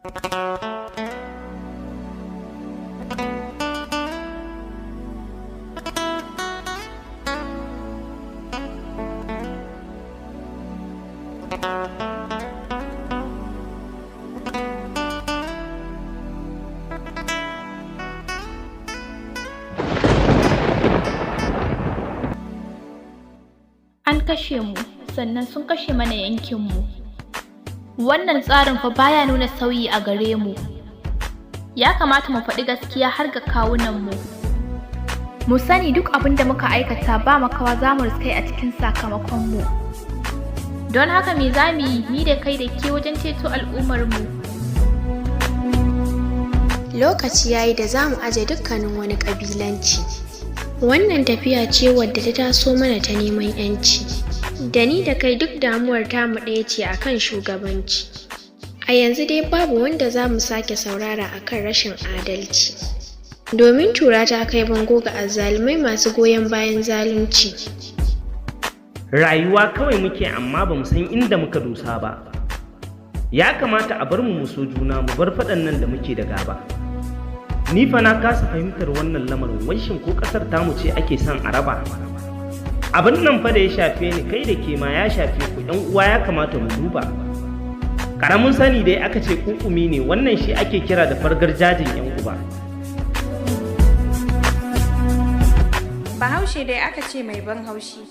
An kashe mu, sannan sun kashe mana yankinmu. Wannan tsarin fa baya nuna sauyi a gare mu. Ya kamata mu faɗi gaskiya har ga kawunanmu. Mu sani duk abin da muka aikata ba makawa za mu riskai a cikin sakamakonmu. Don haka me za mu yi ni da kai da ke wajen ceto al'ummarmu? Lokaci yayi da za mu aje dukkanin wani ƙabilanci. Wannan tafiya ce wadda ta taso mana ta neman 'yanci. Da ni da kai duk damuwar tamu ɗaya ce akan shugabanci. A yanzu dai babu wanda za mu sake saurara akan rashin adalci. Domin tura ta kai bango ga azzalumai masu goyon bayan zalunci. Rayuwa kawai muke amma ba mu san inda muka dosa ba. Ya kamata a bar mu so juna mu bar faɗan nan da muke da gaba. Ni fa na kasa fahimtar wannan lamarin, wai shin ko ƙasar tamu ce ake son a raba? Abin nan fa da ya shafe ni kai da ke ma ya shafe ku, ɗan uwa ya kamata mu duba. Ƙaramin sani dai aka ce kukumi ne, wannan shi ake kira da fargar jajin 'yan uba. Bahaushe dai aka ce mai ban haushi,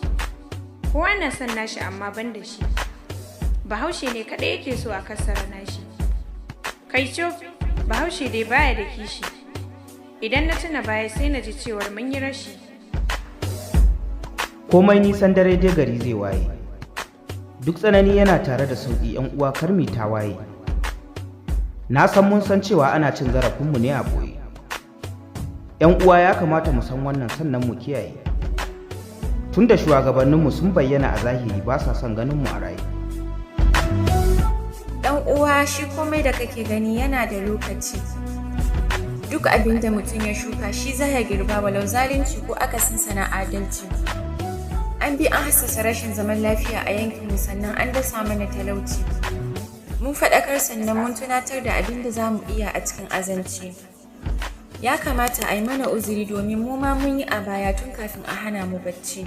kowa na son nashi amma ban da shi. Bahaushe ne kaɗai yake so a kassara nashi. Kaico, Bahaushe dai baya da kishi. Idan na tuna baya sai na ji cewar mun yi rashi. Komai nisan dare dai gari zai waye. Duk tsanani yana tare da sauƙi, 'yan uwa kar mu tawaye. Na san mun san cewa ana cin zarafinmu ne a ɓoye. 'Yan uwa ya kamata mu san wannan sannan mu kiyaye. Tunda shugabanninmu sun bayyana a zahiri ba sa son ganinmu a raye. Ɗan uwa, shi komai da kake gani yana da lokaci. Duk abin da mutum ya shuka shi za ya girba, walau zalunci ko akasin na adalci. An bi an hassasa rashin zaman lafiya a yankinmu, sannan an dasa mana talauci. Mun faɗakar sannan mun tunatar da abin da za mu iya a cikin azanci. Ya kamata a yi mana uzuri domin mu ma mun yi a baya tun kafin a hana mu bacci.